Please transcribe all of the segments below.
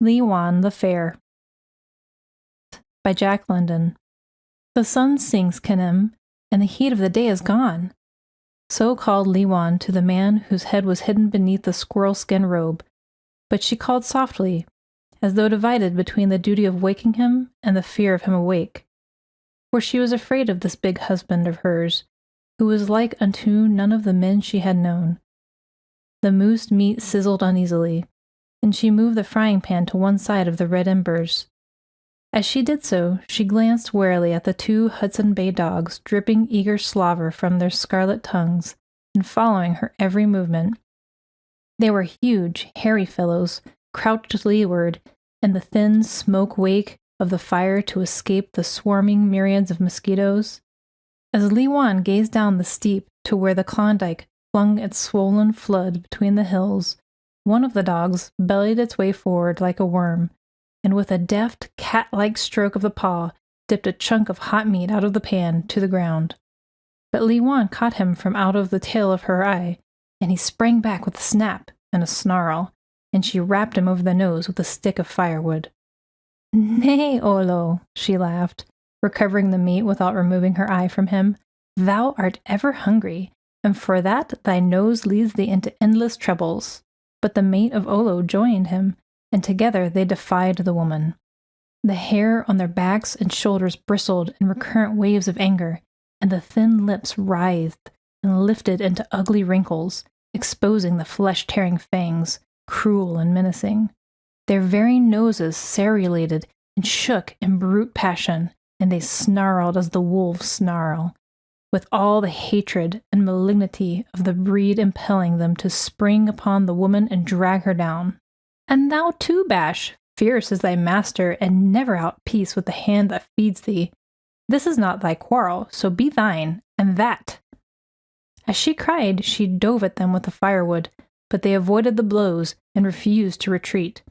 Li Wan the Fair by Jack London. The sun sinks, Kenem, and the heat of the day is gone. So called Li Wan to the man whose head was hidden beneath the squirrel-skin robe, but she called softly, as though divided between the duty of waking him and the fear of him awake. For she was afraid of this big husband of hers, who was like unto none of the men she had known. The moose meat sizzled uneasily, and she moved the frying pan to one side of the red embers. As she did so, she glanced warily at the two Hudson Bay dogs dripping eager slaver from their scarlet tongues and following her every movement. They were huge, hairy fellows, crouched to leeward in the thin smoke wake of the fire to escape the swarming myriads of mosquitoes. As Li Wan gazed down the steep to where the Klondike flung its swollen flood between the hills, one of the dogs bellied its way forward like a worm, and with a deft, cat-like stroke of the paw, dipped a chunk of hot meat out of the pan to the ground. But Li Wan caught him from out of the tail of her eye, and he sprang back with a snap and a snarl, and she rapped him over the nose with a stick of firewood. "Nay, Olo," she laughed, recovering the meat without removing her eye from him. "Thou art ever hungry, and for that thy nose leads thee into endless troubles." But the mate of Olo joined him, and together they defied the woman. The hair on their backs and shoulders bristled in recurrent waves of anger, and the thin lips writhed and lifted into ugly wrinkles, exposing the flesh-tearing fangs, cruel and menacing. Their very noses serrated and shook in brute passion, and they snarled as the wolves snarl, with all the hatred and malignity of the breed impelling them to spring upon the woman and drag her down. "And thou too, Bash, fierce as thy master, and never out peace with the hand that feeds thee. This is not thy quarrel, so be thine, and that." As she cried, she dove at them with the firewood, but they avoided the blows and refused to retreat.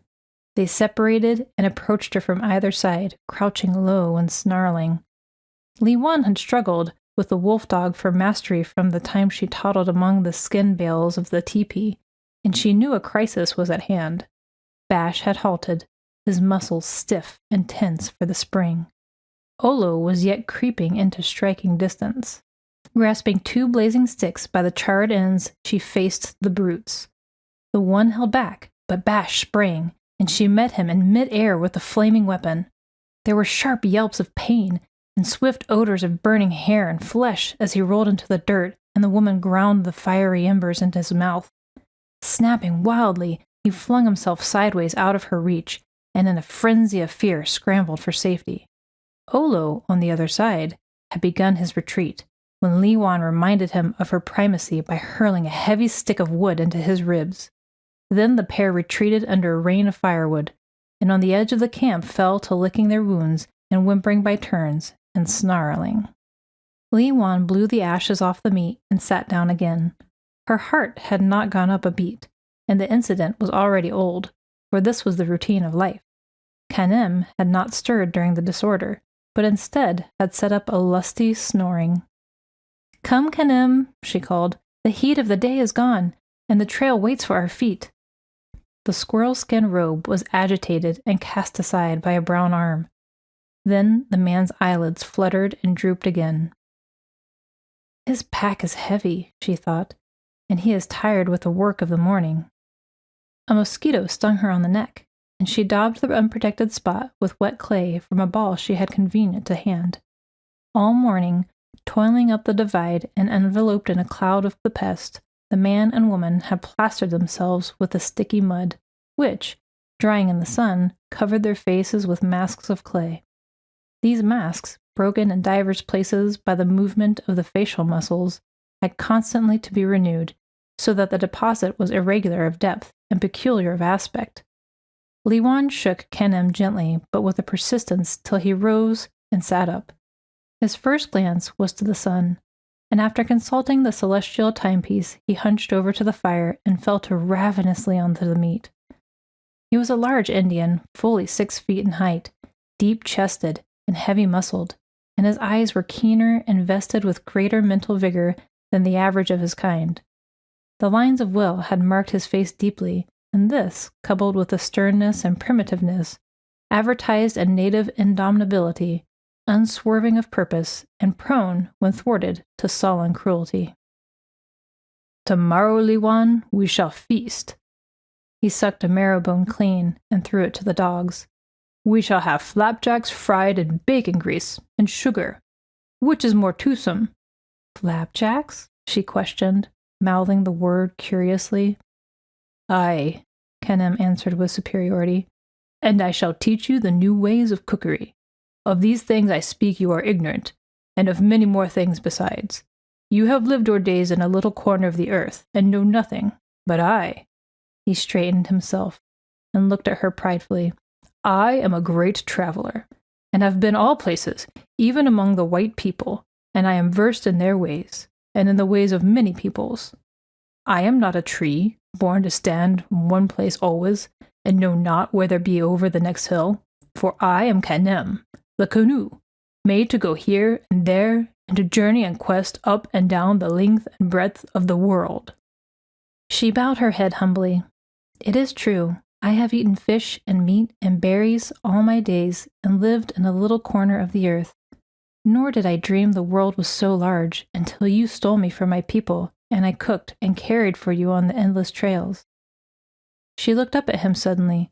They separated and approached her from either side, crouching low and snarling. Li Wan had struggled with the wolf dog for mastery from the time she toddled among the skin bales of the tepee, and she knew a crisis was at hand. Bash had halted, his muscles stiff and tense for the spring. Olo was yet creeping into striking distance. Grasping two blazing sticks by the charred ends, she faced the brutes. The one held back, but Bash sprang, and she met him in mid-air with the flaming weapon. There were sharp yelps of pain and swift odors of burning hair and flesh as he rolled into the dirt, and the woman ground the fiery embers into his mouth. Snapping wildly, he flung himself sideways out of her reach, and in a frenzy of fear scrambled for safety. Olo, on the other side, had begun his retreat, when Li Wan reminded him of her primacy by hurling a heavy stick of wood into his ribs. Then the pair retreated under a rain of firewood, and on the edge of the camp fell to licking their wounds and whimpering by turns and snarling. Li Wan blew the ashes off the meat and sat down again. Her heart had not gone up a beat, and the incident was already old, for this was the routine of life. Kenem had not stirred during the disorder, but instead had set up a lusty snoring. "Come, Kenem," she called. "The heat of the day is gone, and the trail waits for our feet." The squirrel-skin robe was agitated and cast aside by a brown arm. Then the man's eyelids fluttered and drooped again. "His pack is heavy," she thought, "and he is tired with the work of the morning." A mosquito stung her on the neck, and she daubed the unprotected spot with wet clay from a ball she had convenient to hand. All morning, toiling up the divide and enveloped in a cloud of the pest, the man and woman had plastered themselves with the sticky mud, which, drying in the sun, covered their faces with masks of clay. These masks, broken in divers places by the movement of the facial muscles, had constantly to be renewed, so that the deposit was irregular of depth and peculiar of aspect. Li Wan shook Kenem gently, but with a persistence till he rose and sat up. His first glance was to the sun, and after consulting the celestial timepiece, he hunched over to the fire and fell to ravenously onto the meat. He was a large Indian, fully 6 feet in height, deep-chested and heavy-muscled, and his eyes were keener and vested with greater mental vigor than the average of his kind. The lines of will had marked his face deeply, and this, coupled with the sternness and primitiveness, advertised a native indomitability, unswerving of purpose, and prone, when thwarted, to sullen cruelty. "Tomorrow, Liwan, we shall feast." He sucked a marrow bone clean and threw it to the dogs. "We shall have flapjacks fried in bacon grease and sugar. Which is more toothsome?" "Flapjacks?" she questioned, mouthing the word curiously. "Aye," Kenem answered with superiority, "and I shall teach you the new ways of cookery. Of these things I speak you are ignorant, and of many more things besides. You have lived your days in a little corner of the earth, and know nothing, but I—" He straightened himself and looked at her pridefully. "I am a great traveler, and have been all places, even among the white people, and I am versed in their ways, and in the ways of many peoples. I am not a tree, born to stand in one place always, and know not where there be over the next hill, for I am Kenem, the canoe, made to go here and there, and to journey and quest up and down the length and breadth of the world." She bowed her head humbly. "It is true, I have eaten fish and meat and berries all my days, and lived in a little corner of the earth. Nor did I dream the world was so large until you stole me from my people, and I cooked and carried for you on the endless trails." She looked up at him suddenly.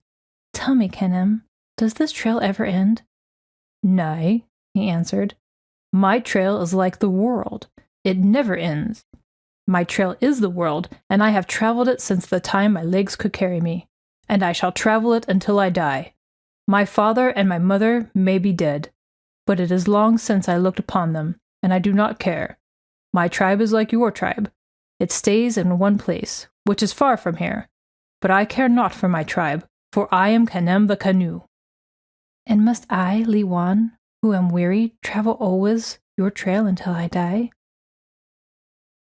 "Tell me, Kenem, does this trail ever end?" "Nay," he answered. "My trail is like the world. It never ends. My trail is the world, and I have traveled it since the time my legs could carry me, and I shall travel it until I die. My father and my mother may be dead, but it is long since I looked upon them, and I do not care. My tribe is like your tribe. It stays in one place, which is far from here. But I care not for my tribe, for I am Kenem the canoe." "And must I, Liwan, who am weary, travel always your trail until I die?"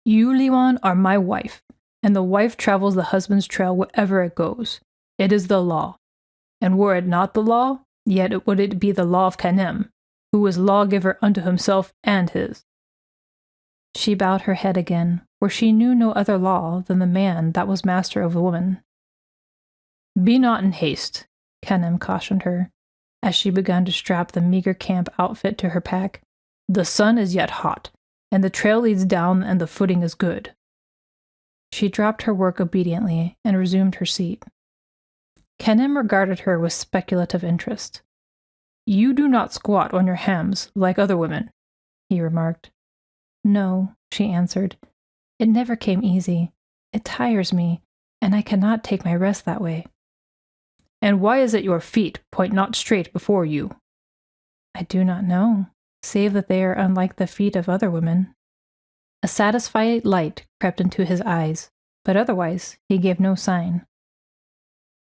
"You, Liwan, are my wife, and the wife travels the husband's trail wherever it goes. It is the law. And were it not the law, yet would it be the law of Kenem, who is lawgiver unto himself and his." She bowed her head again, for she knew no other law than the man that was master of the woman. "Be not in haste," Kenem cautioned her, as she began to strap the meager camp outfit to her pack. "The sun is yet hot, and the trail leads down and the footing is good." She dropped her work obediently and resumed her seat. Kenem regarded her with speculative interest. "You do not squat on your hams like other women," he remarked. "No," she answered. "It never came easy. It tires me, and I cannot take my rest that way." "And why is it your feet point not straight before you?" "I do not know, save that they are unlike the feet of other women." A satisfied light crept into his eyes, but otherwise he gave no sign.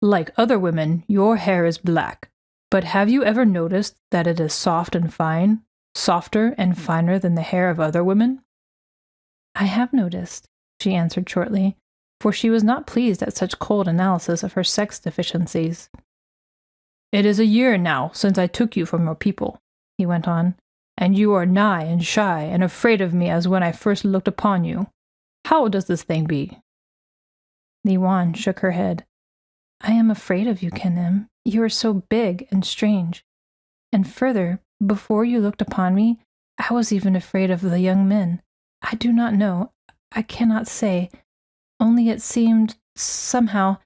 "Like other women, your hair is black, but have you ever noticed that it is soft and fine, softer and finer than the hair of other women?" "I have noticed," she answered shortly, for she was not pleased at such cold analysis of her sex deficiencies. "It is a year now since I took you from your people," he went on, "and you are nigh and shy and afraid of me as when I first looked upon you. How does this thing be?" Liwan shook her head. "I am afraid of you, Kenem. You are so big and strange. And further, before you looked upon me, I was even afraid of the young men. I do not know. I cannot say. Only it seemed, somehow,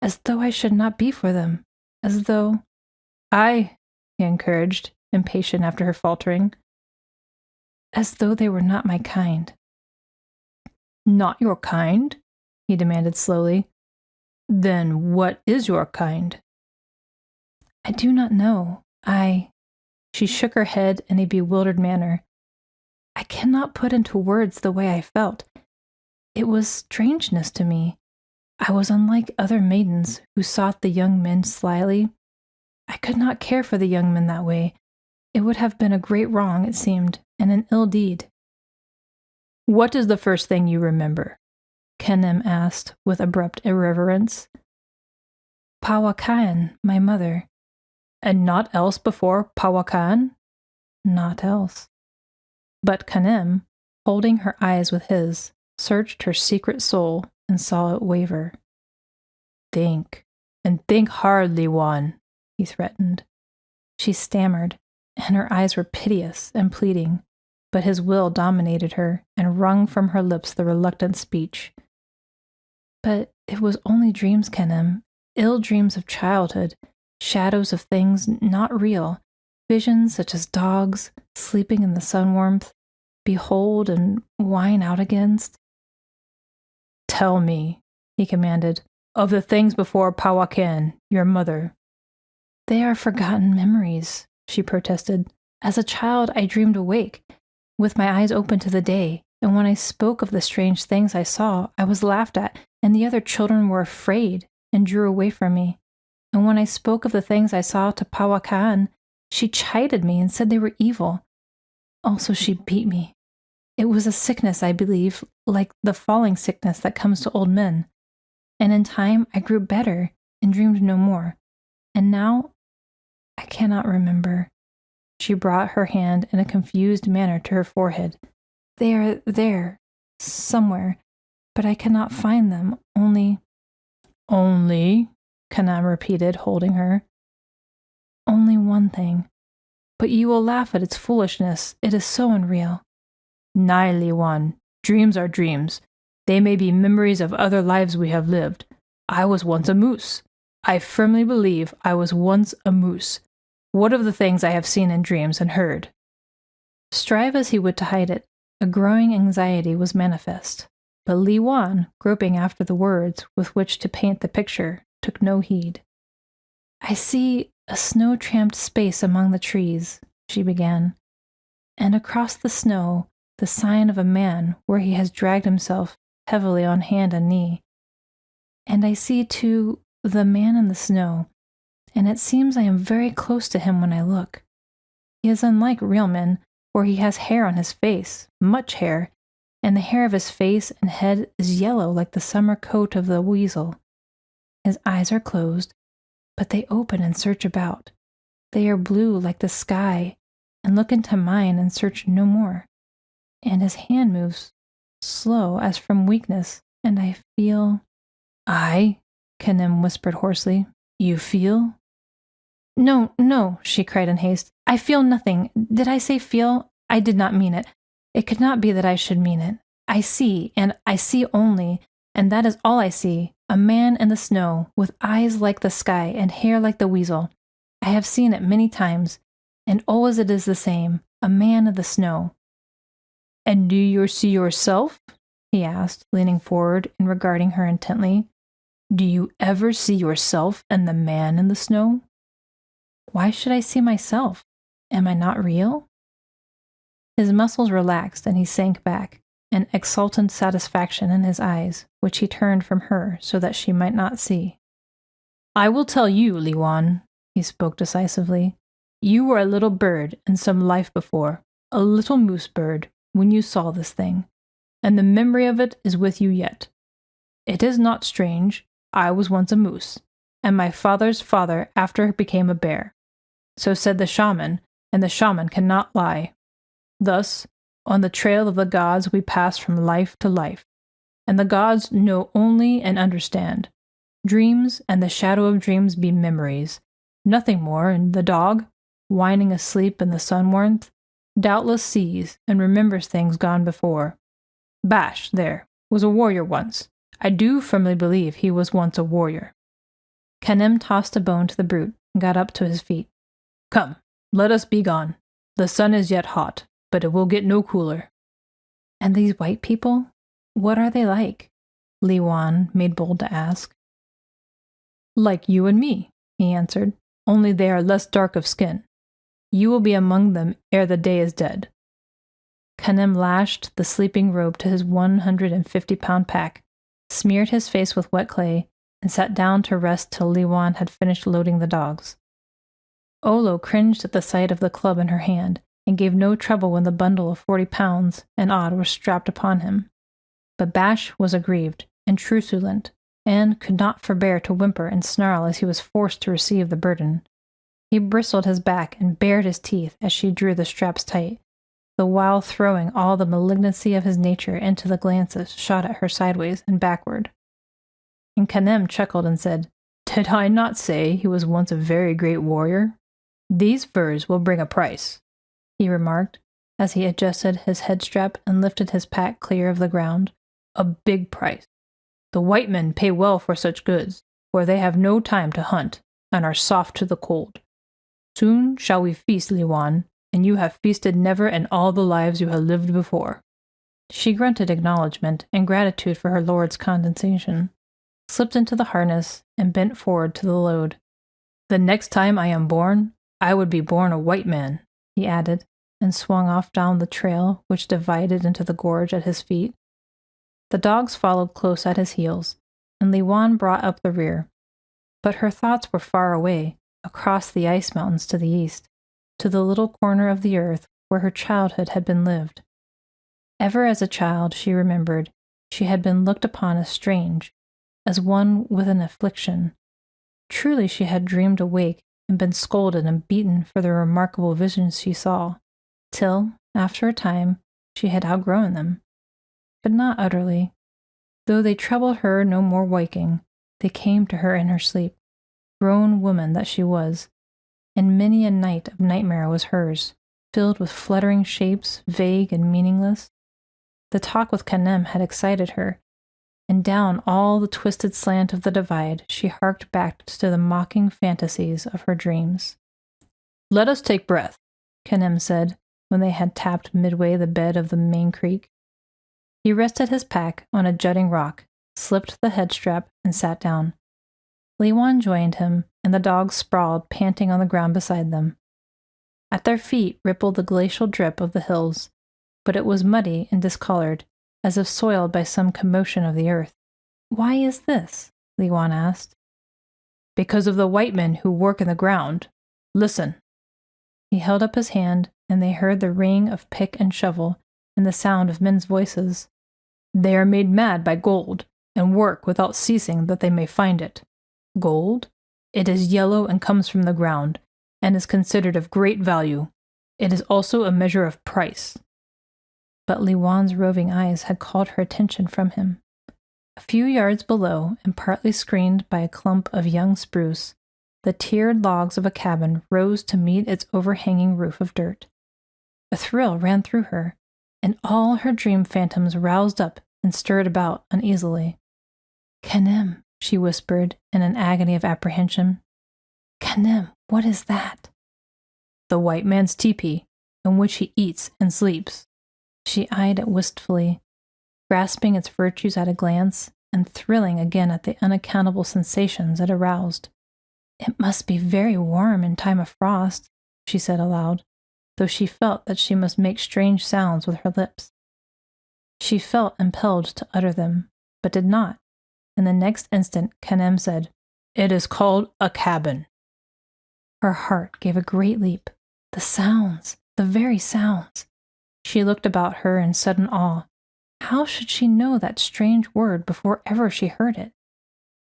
as though I should not be for them. As though—" "Aye," he encouraged, impatient after her faltering. "As though they were not my kind." "Not your kind?" he demanded slowly. "Then what is your kind?" "I do not know. She shook her head in a bewildered manner. "I cannot put into words the way I felt. It was strangeness to me. I was unlike other maidens who sought the young men slyly. I could not care for the young men that way. It would have been a great wrong, it seemed, and an ill deed." "What is the first thing you remember?" Kenem asked with abrupt irreverence. "Powhatan, my mother." "And naught else before Powhatan?" "Naught else." But Kenem, holding her eyes with his, searched her secret soul and saw it waver. Think, and think hard, Liwan, he threatened. She stammered, and her eyes were piteous and pleading, but his will dominated her and wrung from her lips the reluctant speech. But it was only dreams, Kenem, ill dreams of childhood, shadows of things not real, visions such as dogs sleeping in the sun warmth, behold and whine out against. Tell me, he commanded, of the things before Powhatan, your mother. They are forgotten memories, she protested. As a child, I dreamed awake, with my eyes open to the day, and when I spoke of the strange things I saw, I was laughed at, and the other children were afraid and drew away from me. And when I spoke of the things I saw to Powhatan, she chided me and said they were evil. Also, she beat me. It was a sickness, I believe, like the falling sickness that comes to old men. And in time, I grew better and dreamed no more. And now, I cannot remember. She brought her hand in a confused manner to her forehead. They are there, somewhere, but I cannot find them, only... Only, Kanam repeated, holding her. Only one thing. But you will laugh at its foolishness. It is so unreal. Nay, Liwan, dreams are dreams. They may be memories of other lives we have lived. I was once a moose. I firmly believe I was once a moose. What of the things I have seen in dreams and heard? Strive as he would to hide it, a growing anxiety was manifest. But Li Wan, groping after the words with which to paint the picture, took no heed. I see a snow-tramped space among the trees, she began, and across the snow the sign of a man where he has dragged himself heavily on hand and knee. And I see, too, the man in the snow, and it seems I am very close to him when I look. He is unlike real men, for he has hair on his face, much hair, and the hair of his face and head is yellow like the summer coat of the weasel. His eyes are closed, but they open and search about. They are blue like the sky, and look into mine and search no more. And his hand moves slow as from weakness, and I feel... I? Kenem whispered hoarsely. You feel? No, no, she cried in haste. I feel nothing. Did I say feel? I did not mean it. It could not be that I should mean it. I see, and I see only, and that is all I see, a man in the snow, with eyes like the sky and hair like the weasel. I have seen it many times, and always it is the same, a man in the snow. And do you see yourself? He asked, leaning forward and regarding her intently. Do you ever see yourself and the man in the snow? Why should I see myself? Am I not real? His muscles relaxed and he sank back, an exultant satisfaction in his eyes, which he turned from her so that she might not see. I will tell you, Liwan, he spoke decisively. You were a little bird in some life before, a little moose bird, when you saw this thing, and the memory of it is with you yet. It is not strange. I was once a moose, and my father's father after became a bear. So said the shaman, and the shaman cannot lie. Thus, on the trail of the gods we pass from life to life, and the gods know only and understand. Dreams and the shadow of dreams be memories, nothing more, and the dog, whining asleep in the sun warmth, doubtless sees and remembers things gone before. Bash, there, was a warrior once. I do firmly believe he was once a warrior. Kenem tossed a bone to the brute and got up to his feet. Come, let us be gone. The sun is yet hot, but it will get no cooler. And these white people? What are they like? Li Wan made bold to ask. Like you and me, he answered, only they are less dark of skin. You will be among them ere the day is dead. Kenem lashed the sleeping robe to his 150-pound pack, smeared his face with wet clay, and sat down to rest till Li Wan had finished loading the dogs. Olo cringed at the sight of the club in her hand, and gave no trouble when the bundle of 40 pounds and odd was strapped upon him. But Bash was aggrieved and truculent, and could not forbear to whimper and snarl as he was forced to receive the burden. He bristled his back and bared his teeth as she drew the straps tight, the while throwing all the malignancy of his nature into the glances shot at her sideways and backward. and Kanem chuckled and said, "Did I not say he was once a very great warrior? These furs will bring a price," he remarked, as he adjusted his head strap and lifted his pack clear of the ground. "A big price. The white men pay well for such goods, for they have no time to hunt, and are soft to the cold. Soon shall we feast, Liwan, and you have feasted never in all the lives you have lived before." She grunted acknowledgment and gratitude for her lord's condescension, slipped into the harness, and bent forward to the load. "The next time I am born, I would be born a white man," he added, and swung off down the trail which divided into the gorge at his feet. The dogs followed close at his heels, and Liwan brought up the rear. But her thoughts were far away, across the ice mountains to the east, to the little corner of the earth where her childhood had been lived. Ever as a child, she remembered, she had been looked upon as strange, as one with an affliction. Truly she had dreamed awake and been scolded and beaten for the remarkable visions she saw, till, after a time, she had outgrown them. But not utterly. Though they troubled her no more waking, they came to her in her sleep, grown woman that she was, and many a night of nightmare was hers, filled with fluttering shapes, vague and meaningless. The talk with Kanem had excited her, and down all the twisted slant of the divide she harked back to the mocking fantasies of her dreams. "Let us take breath," Kanem said, when they had tapped midway the bed of the main creek. He rested his pack on a jutting rock, slipped the head strap, and sat down. Liwan joined him, and the dogs sprawled panting on the ground beside them. At their feet rippled the glacial drip of the hills, but it was muddy and discolored, as if soiled by some commotion of the earth. "Why is this?" Liwan asked. "Because of the white men who work in the ground. Listen." He held up his hand, and they heard the ring of pick and shovel and the sound of men's voices. "They are made mad by gold, and work without ceasing that they may find it. Gold? It is yellow and comes from the ground, and is considered of great value. It is also a measure of price." But Liwan's roving eyes had called her attention from him. A few yards below, and partly screened by a clump of young spruce, the tiered logs of a cabin rose to meet its overhanging roof of dirt. A thrill ran through her, and all her dream phantoms roused up and stirred about uneasily. "Kanem," she whispered in an agony of apprehension. "Kanem, what is that?" "The white man's tepee, in which he eats and sleeps." She eyed it wistfully, grasping its virtues at a glance, and thrilling again at the unaccountable sensations it aroused. "It must be very warm in time of frost," she said aloud, though she felt that she must make strange sounds with her lips. She felt impelled to utter them, but did not, and the next instant Kanem said, "It is called a cabin." Her heart gave a great leap. The sounds, the very sounds. She looked about her in sudden awe. How should she know that strange word before ever she heard it?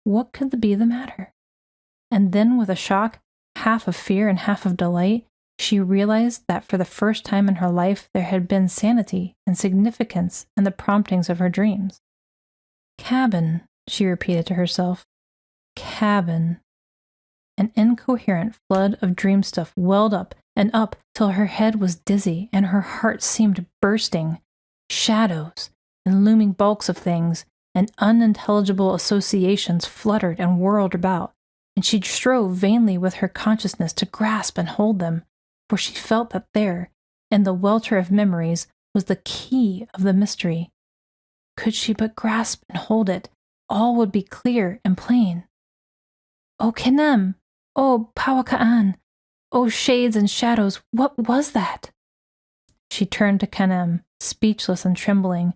What could be the matter? And then, with a shock, half of fear and half of delight, she realized that for the first time in her life there had been sanity and significance in the promptings of her dreams. "Cabin," she repeated to herself. "Cabin." An incoherent flood of dream stuff welled up and up till her head was dizzy and her heart seemed bursting. Shadows and looming bulks of things and unintelligible associations fluttered and whirled about, and she strove vainly with her consciousness to grasp and hold them, for she felt that there, in the welter of memories, was the key of the mystery. Could she but grasp and hold it, all would be clear and plain. "O Kanem! O Powhatan! O shades and shadows, what was that?" She turned to Kanem, speechless and trembling,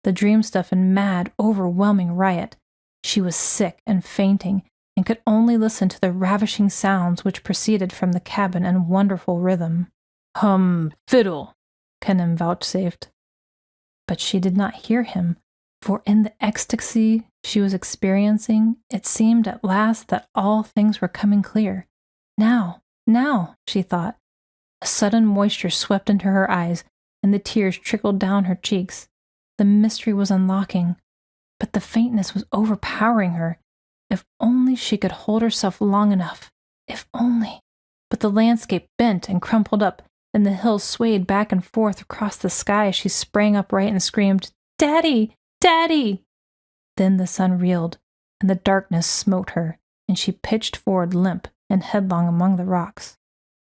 the dream stuff in mad, overwhelming riot. She was sick and fainting, and could only listen to the ravishing sounds which proceeded from the cabin in wonderful rhythm. "Fiddle," Kanem vouchsafed. But she did not hear him, for in the ecstasy she was experiencing, it seemed at last that all things were coming clear. Now, she thought. A sudden moisture swept into her eyes, and the tears trickled down her cheeks. The mystery was unlocking, but the faintness was overpowering her, If only she could hold herself long enough. If only. But the landscape bent and crumpled up, and the hills swayed back and forth across the sky as she sprang upright and screamed, "Daddy! Daddy!" Then the sun reeled, and the darkness smote her, and she pitched forward limp and headlong among the rocks.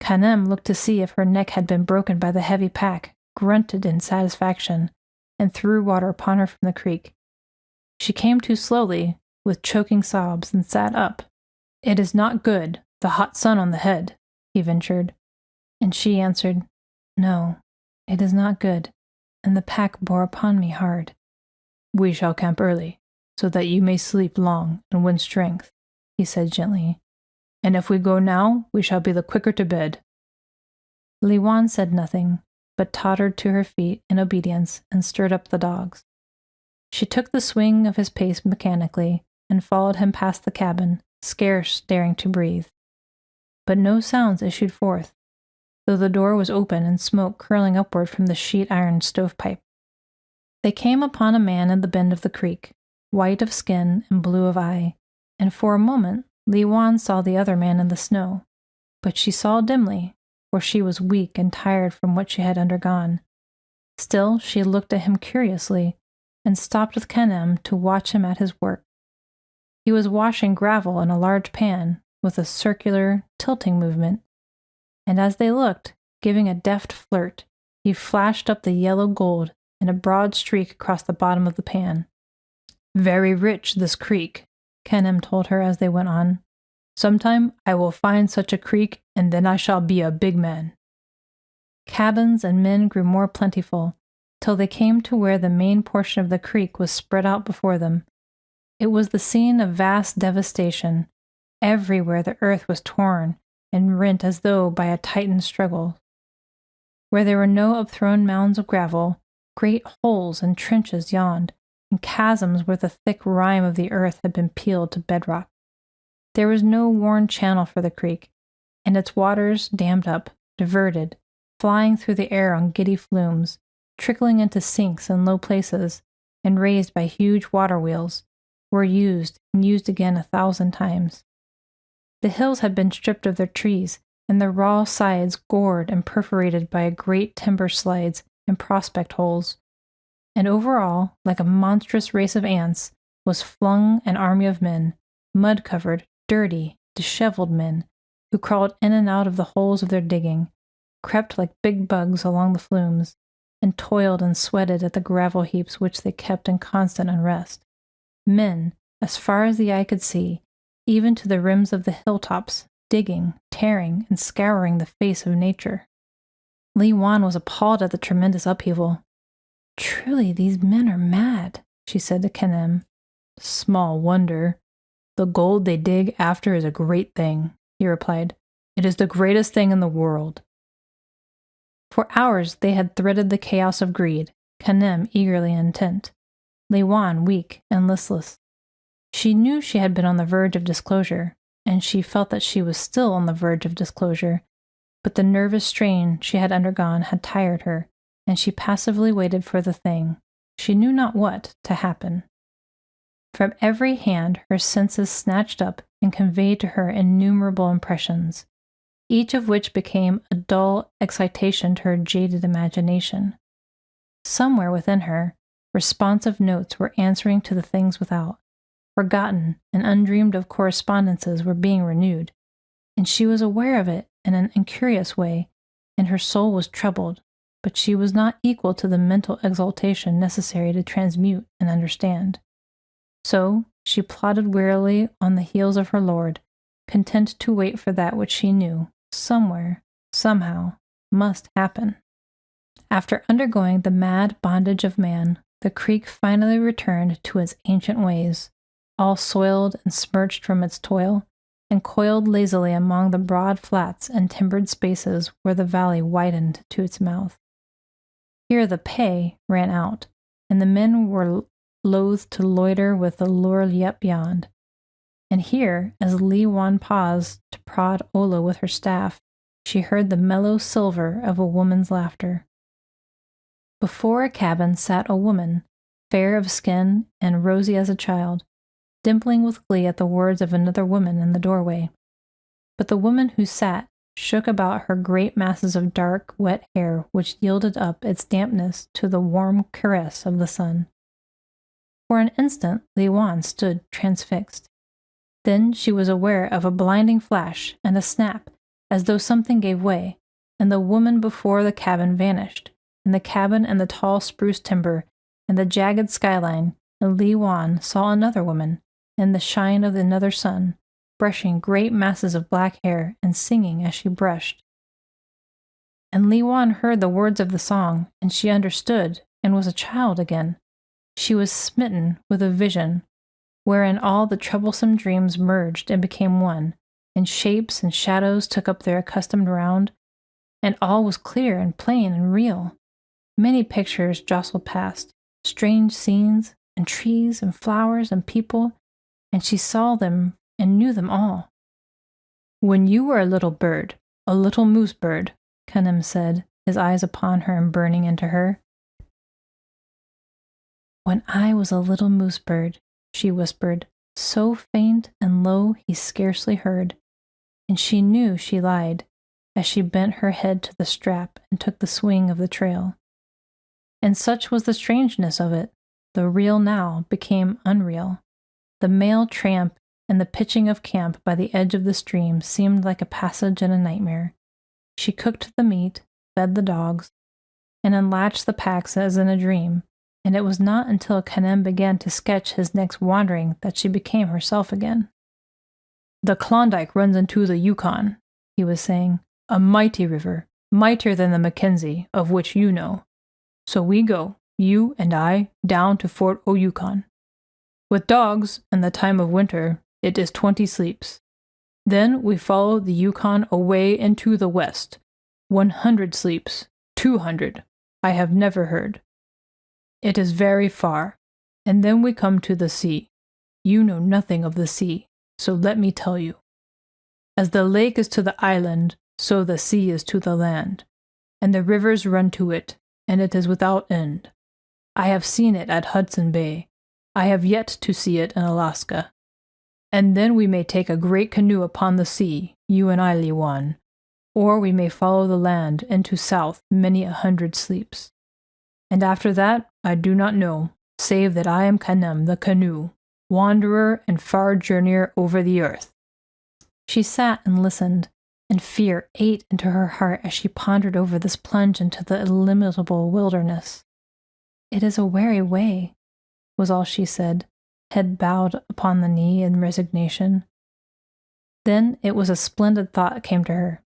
Kanem looked to see if her neck had been broken by the heavy pack, grunted in satisfaction, and threw water upon her from the creek. She came to slowly, with choking sobs, and sat up. "It is not good, the hot sun on the head," he ventured. And she answered, "No, it is not good, and the pack bore upon me hard." "We shall camp early, so that you may sleep long and win strength," he said gently. "And if we go now, we shall be the quicker to bed." Li Wan said nothing, but tottered to her feet in obedience and stirred up the dogs. She took the swing of his pace mechanically and followed him past the cabin, scarce daring to breathe. But no sounds issued forth, though the door was open and smoke curling upward from the sheet-iron stovepipe. They came upon a man in the bend of the creek, white of skin and blue of eye, and for a moment Li Wan saw the other man in the snow, but she saw dimly, for she was weak and tired from what she had undergone. Still she looked at him curiously, and stopped with Kanem to watch him at his work. He was washing gravel in a large pan with a circular, tilting movement, and as they looked, giving a deft flirt, he flashed up the yellow gold in a broad streak across the bottom of the pan. "Very rich, this creek," Kanem told her as they went on. "Sometime I will find such a creek, and then I shall be a big man." Cabins and men grew more plentiful, till they came to where the main portion of the creek was spread out before them. It was the scene of vast devastation. Everywhere the earth was torn and rent as though by a Titan struggle. Where there were no upthrown mounds of gravel, great holes and trenches yawned, and chasms where the thick rime of the earth had been peeled to bedrock. There was no worn channel for the creek, and its waters, dammed up, diverted, flying through the air on giddy flumes, trickling into sinks in low places, and raised by huge water wheels, were used and used again 1,000 times. The hills had been stripped of their trees, and their raw sides gored and perforated by great timber slides and prospect holes. And over all, like a monstrous race of ants, was flung an army of men, mud-covered, dirty, disheveled men, who crawled in and out of the holes of their digging, crept like big bugs along the flumes, and toiled and sweated at the gravel heaps which they kept in constant unrest. Men, as far as the eye could see, even to the rims of the hilltops, digging, tearing, and scouring the face of nature. Li Wan was appalled at the tremendous upheaval. "Truly, these men are mad," she said to Kanem. "Small wonder. The gold they dig after is a great thing," he replied. "It is the greatest thing in the world." For hours they had threaded the chaos of greed, Kanem eagerly intent, Li Wan weak and listless. She knew she had been on the verge of disclosure, and she felt that she was still on the verge of disclosure, but the nervous strain she had undergone had tired her, and she passively waited for the thing, she knew not what, to happen. From every hand her senses snatched up and conveyed to her innumerable impressions, each of which became a dull excitation to her jaded imagination. Somewhere within her, responsive notes were answering to the things without. Forgotten and undreamed of correspondences were being renewed, and she was aware of it in an incurious way, and her soul was troubled, but she was not equal to the mental exaltation necessary to transmute and understand. So she plodded wearily on the heels of her lord, content to wait for that which she knew, somewhere, somehow, must happen. After undergoing the mad bondage of man, the creek finally returned to its ancient ways, all soiled and smirched from its toil, and coiled lazily among the broad flats and timbered spaces where the valley widened to its mouth. Here the pay ran out, and the men were loath to loiter with the lure yet beyond. And here, as Li Wan paused to prod Ola with her staff, she heard the mellow silver of a woman's laughter. Before a cabin sat a woman, fair of skin and rosy as a child. dimpling with glee at the words of another woman in the doorway. But the woman who sat shook about her great masses of dark, wet hair which yielded up its dampness to the warm caress of the sun. For an instant, Li Wan stood transfixed. Then she was aware of a blinding flash and a snap, as though something gave way, and the woman before the cabin vanished, and the cabin and the tall spruce timber and the jagged skyline, and Li Wan saw another woman, in the shine of another sun, brushing great masses of black hair and singing as she brushed. And Li Wan heard the words of the song, and she understood, and was a child again. She was smitten with a vision, wherein all the troublesome dreams merged and became one, and shapes and shadows took up their accustomed round, and all was clear and plain and real. Many pictures jostled past, strange scenes, and trees and flowers and people, and she saw them and knew them all. "When you were a little bird, a little moose bird," Khanum said, his eyes upon her and burning into her. "When I was a little moose bird," she whispered, so faint and low he scarcely heard, and she knew she lied, as she bent her head to the strap and took the swing of the trail. And such was the strangeness of it, the real now became unreal. The mail tramp and the pitching of camp by the edge of the stream seemed like a passage in a nightmare. She cooked the meat, fed the dogs, and unlatched the packs as in a dream, and it was not until Khanum began to sketch his next wandering that she became herself again. "The Klondike runs into the Yukon," he was saying, "a mighty river, mightier than the Mackenzie, of which you know. So we go, you and I, down to Fort O'Yukon. With dogs, in the time of winter, it is 20 sleeps. Then we follow the Yukon away into the west. 100 sleeps, 200, I have never heard. It is very far, and then we come to the sea. You know nothing of the sea, so let me tell you. As the lake is to the island, so the sea is to the land, and the rivers run to it, and it is without end. I have seen it at Hudson Bay. I have yet to see it in Alaska. And then we may take a great canoe upon the sea, you and I, Li Wan, or we may follow the land into south many 100 sleeps. And after that, I do not know, save that I am Khanum the canoe, wanderer and far journeyer over the earth." She sat and listened, and fear ate into her heart as she pondered over this plunge into the illimitable wilderness. "It is a weary way," was all she said, head bowed upon the knee in resignation. Then it was a splendid thought came to her,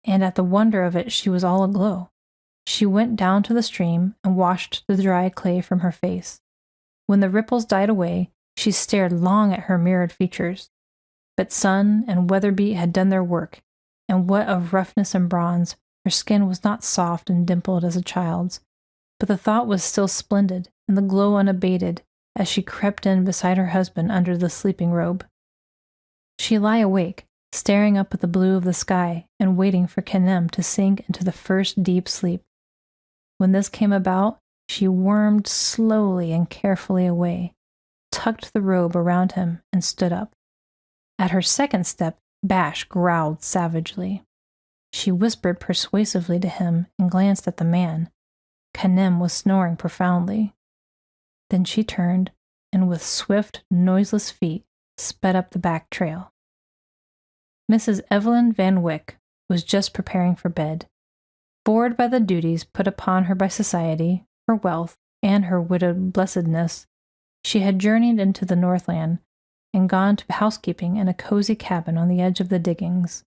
and at the wonder of it she was all aglow. She went down to the stream and washed the dry clay from her face. When the ripples died away, she stared long at her mirrored features. But sun and weatherbeat had done their work, and what of roughness and bronze, her skin was not soft and dimpled as a child's, but the thought was still splendid, and the glow unabated, as she crept in beside her husband under the sleeping robe. She lay awake, staring up at the blue of the sky, and waiting for Khanum to sink into the first deep sleep. When this came about, she wormed slowly and carefully away, tucked the robe around him, and stood up. At her second step, Bash growled savagely. She whispered persuasively to him and glanced at the man. Khanum was snoring profoundly. Then she turned, and with swift, noiseless feet, sped up the back trail. Mrs. Evelyn Van Wyck was just preparing for bed. Bored by the duties put upon her by society, her wealth, and her widowed blessedness, she had journeyed into the Northland and gone to housekeeping in a cozy cabin on the edge of the diggings.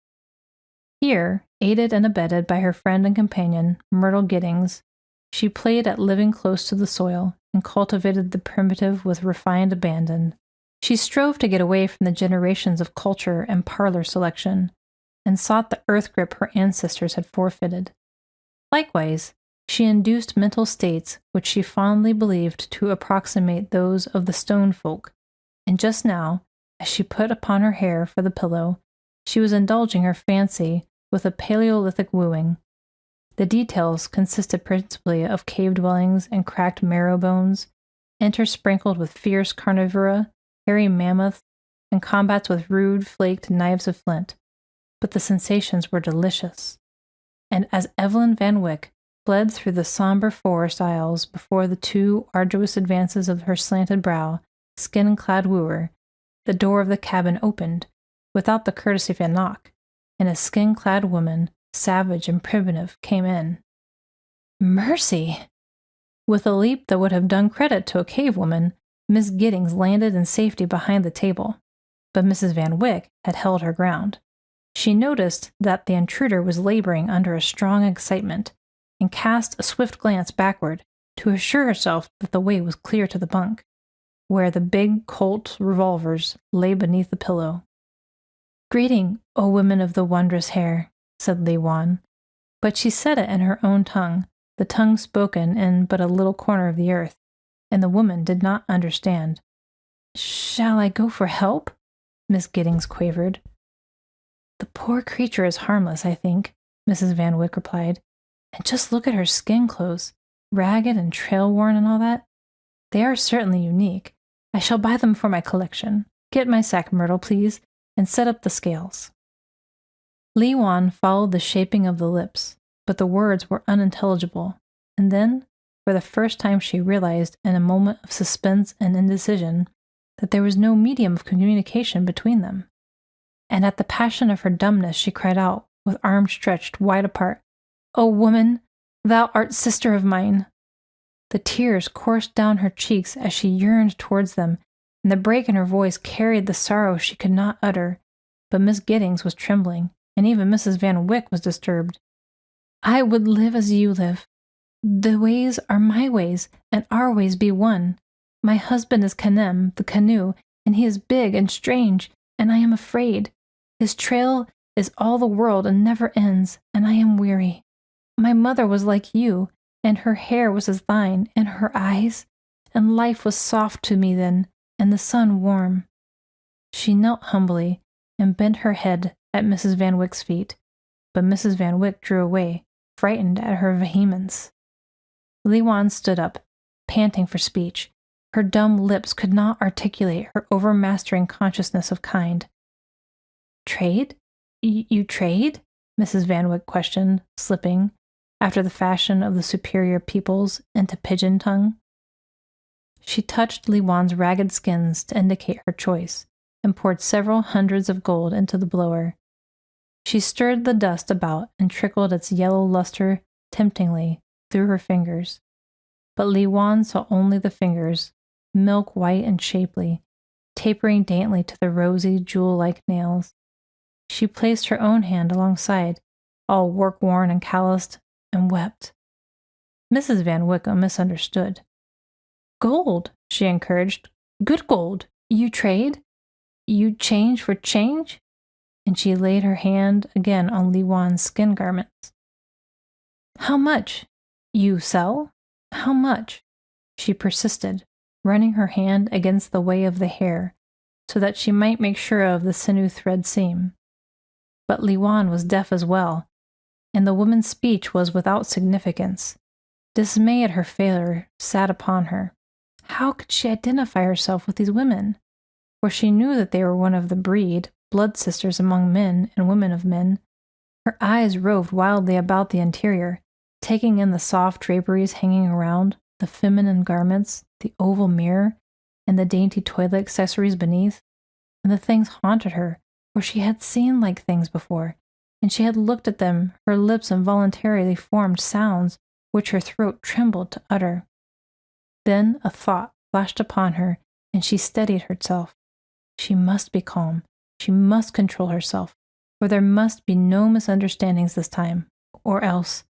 Here, aided and abetted by her friend and companion, Myrtle Giddings, she played at living close to the soil and cultivated the primitive with refined abandon. She strove to get away from the generations of culture and parlor selection, and sought the earth grip her ancestors had forfeited. Likewise, she induced mental states which she fondly believed to approximate those of the stone folk, and just now, as she put upon her hair for the pillow, she was indulging her fancy with a Paleolithic wooing. The details consisted principally of cave dwellings and cracked marrow bones, intersprinkled with fierce carnivora, hairy mammoths, and combats with rude, flaked knives of flint. But the sensations were delicious. And as Evelyn Van Wyck fled through the somber forest aisles before the too arduous advances of her slanted brow, skin-clad wooer, the door of the cabin opened, without the courtesy of a knock, and a skin-clad woman, savage and primitive, came in. Mercy! With a leap that would have done credit to a cave woman, Miss Giddings landed in safety behind the table. But Mrs. Van Wyck had held her ground. She noticed that the intruder was laboring under a strong excitement, and cast a swift glance backward to assure herself that the way was clear to the bunk, where the big Colt revolvers lay beneath the pillow. "Greeting, O women of the wondrous hair," said Li Wan, but she said it in her own tongue, the tongue spoken in but a little corner of the earth, and the woman did not understand. "Shall I go for help?" Miss Giddings quavered. "The poor creature is harmless, I think," Mrs. Van Wyck replied. "And just look at her skin clothes, ragged and trail-worn and all that. They are certainly unique. I shall buy them for my collection. Get my sack, Myrtle, please, and set up the scales." Li Wan followed the shaping of the lips, but the words were unintelligible, and then, for the first time, she realized, in a moment of suspense and indecision, that there was no medium of communication between them. And at the passion of her dumbness, she cried out, with arms stretched wide apart, "O woman, thou art sister of mine!" The tears coursed down her cheeks as she yearned towards them, and the break in her voice carried the sorrow she could not utter. But Miss Giddings was trembling, and even Mrs. Van Wyck was disturbed. "I would live as you live. The ways are my ways, and our ways be one. My husband is Canem, the canoe, and he is big and strange, and I am afraid. His trail is all the world and never ends, and I am weary. My mother was like you, and her hair was as thine, and her eyes, and life was soft to me then, and the sun warm." She knelt humbly and bent her head at Mrs. Van Wyck's feet, but Mrs. Van Wyck drew away, frightened at her vehemence. Li Wan stood up, panting for speech. Her dumb lips could not articulate her overmastering consciousness of kind. "Trade? You trade?" Mrs. Van Wyck questioned, slipping, after the fashion of the superior peoples, into pigeon tongue. She touched Li Wan's ragged skins to indicate her choice, and poured several hundreds of gold into the blower. She stirred the dust about and trickled its yellow luster temptingly through her fingers. But Li Wan saw only the fingers, milk-white and shapely, tapering daintily to the rosy, jewel-like nails. She placed her own hand alongside, all work-worn and calloused, and wept. Mrs. Van Wyck misunderstood. "Gold," she encouraged. "Good gold. You trade? You change for change?" And she laid her hand again on Li Wan's skin garments. "How much? You sell? How much?" she persisted, running her hand against the way of the hair, so that she might make sure of the sinew thread seam. But Li Wan was deaf as well, and the woman's speech was without significance. Dismay at her failure sat upon her. How could she identify herself with these women? For she knew that they were one of the breed, blood sisters among men and women of men. Her eyes roved wildly about the interior, taking in the soft draperies hanging around, the feminine garments, the oval mirror, and the dainty toilet accessories beneath. And the things haunted her, for she had seen like things before, and she had looked at them. Her lips involuntarily formed sounds which her throat trembled to utter. Then a thought flashed upon her, and she steadied herself. She must be calm. She must control herself, for there must be no misunderstandings this time, or else.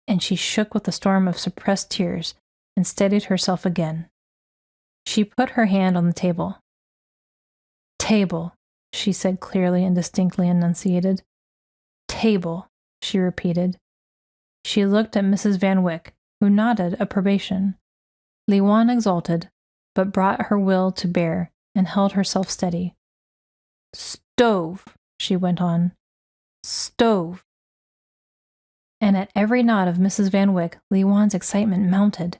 And she shook with a storm of suppressed tears and steadied herself again. She put her hand on the table. "Table," she said clearly and distinctly enunciated. "Table," she repeated. She looked at Mrs. Van Wyck, who nodded approbation. Li Wan exulted, but brought her will to bear and held herself steady. "Stove," she went on. "Stove." And at every nod of Mrs. Van Wyck, Li Wan's excitement mounted,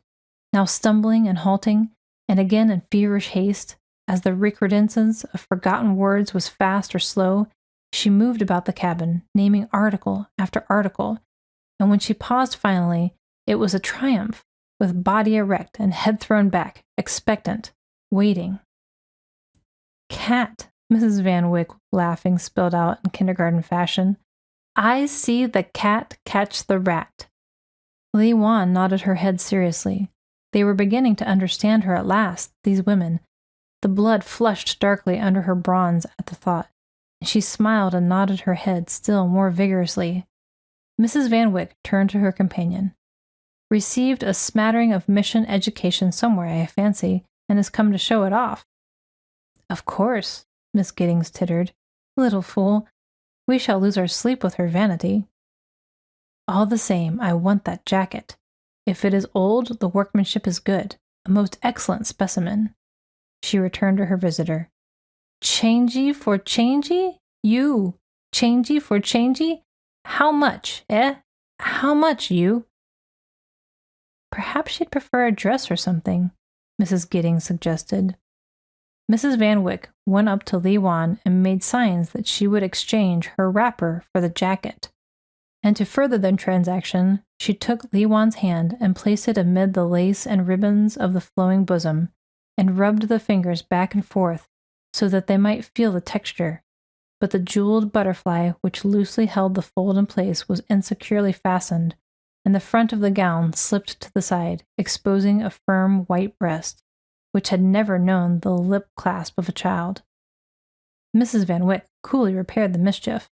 now stumbling and halting, and again in feverish haste, As the recrudescence of forgotten words was fast or slow, she moved about the cabin, naming article after article, and when she paused finally, it was a triumph, with body erect and head thrown back, expectant, waiting. Cat, Mrs. Van Wyck, laughing, spelled out in kindergarten fashion. I see the cat catch the rat. Li Wan nodded her head seriously. They were beginning to understand her at last, these women. The blood flushed darkly under her bronze at the thought, and she smiled and nodded her head still more vigorously. Mrs. Van Wyck turned to her companion. Received a smattering of mission education somewhere, I fancy, and has come to show it off. Of course, Miss Giddings tittered. Little fool. We shall lose our sleep with her vanity. All the same, I want that jacket. If it is old, the workmanship is good, a most excellent specimen. She returned to her visitor. Changey for changey? You, changey for changey? How much, eh? How much, you? Perhaps she'd prefer a dress or something, Mrs. Giddings suggested. Mrs. Van Wyck went up to Li Wan and made signs that she would exchange her wrapper for the jacket. And to further the transaction, she took Li Wan's hand and placed it amid the lace and ribbons of the flowing bosom, and rubbed the fingers back and forth so that they might feel the texture. But the jeweled butterfly which loosely held the fold in place was insecurely fastened, and the front of the gown slipped to the side, exposing a firm white breast, which had never known the lip clasp of a child. Mrs. Van Wyck coolly repaired the mischief,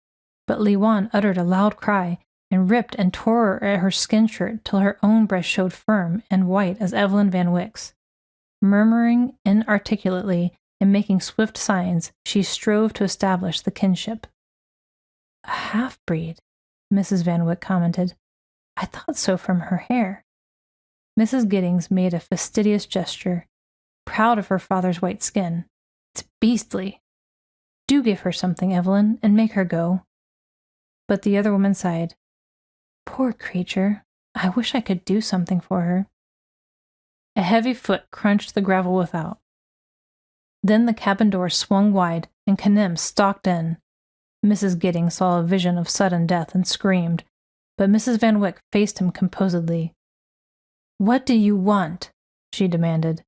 but Li Wan uttered a loud cry, and ripped and tore at her skin shirt till her own breast showed firm and white as Evelyn Van Wyck's. Murmuring inarticulately and making swift signs, she strove to establish the kinship. A half-breed, Mrs. Van Wyck commented. I thought so from her hair. Mrs. Giddings made a fastidious gesture, proud of her father's white skin. It's beastly. Do give her something, Evelyn, and make her go. But the other woman sighed. Poor creature. I wish I could do something for her. A heavy foot crunched the gravel without. Then the cabin door swung wide, and Kanem stalked in. Mrs. Giddings saw a vision of sudden death and screamed, but Mrs. Van Wyck faced him composedly. What do you want? She demanded.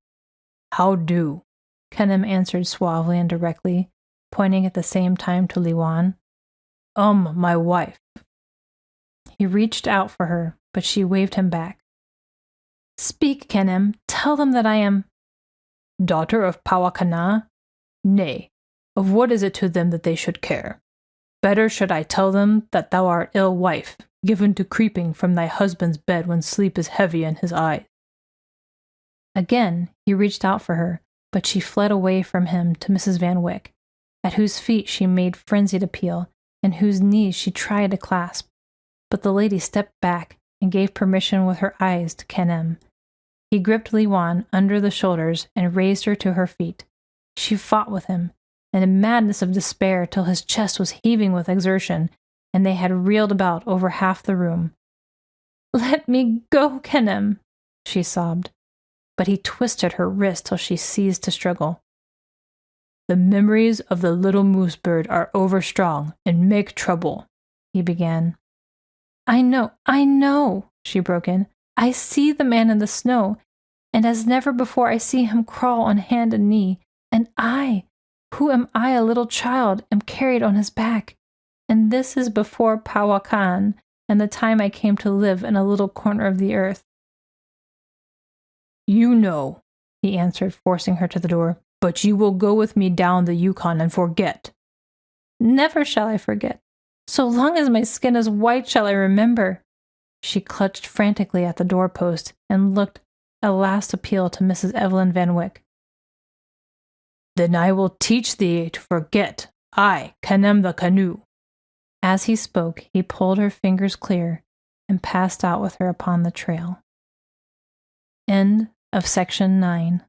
How do? Kanem answered suavely and directly, pointing at the same time to Li Wan. My wife. He reached out for her, but she waved him back. Speak, Kanem. Tell them that I am... Daughter of Powhatan? Nay, of what is it to them that they should care? Better should I tell them that thou art ill wife, given to creeping from thy husband's bed when sleep is heavy in his eyes. Again he reached out for her, but she fled away from him to Mrs. Van Wyck, at whose feet she made frenzied appeal, and whose knees she tried to clasp. But the lady stepped back and gave permission with her eyes to Kanem. He gripped Li Wan under the shoulders and raised her to her feet. She fought with him, in a madness of despair till his chest was heaving with exertion, and they had reeled about over half the room. Let me go, Kanem, she sobbed. But he twisted her wrist till she ceased to struggle. The memories of the little moose bird are overstrong and make trouble, he began. I know, she broke in. I see the man in the snow, and as never before I see him crawl on hand and knee, and I, who am I a little child, am carried on his back. And this is before Powhatan and the time I came to live in a little corner of the earth. You know, he answered, forcing her to the door, but you will go with me down the Yukon and forget. Never shall I forget. So long as my skin is white shall I remember. She clutched frantically at the doorpost and looked a last appeal to Mrs. Evelyn Van Wyck. Then I will teach thee to forget. I, Kanem the canoe. As he spoke, he pulled her fingers clear and passed out with her upon the trail. End of section 9.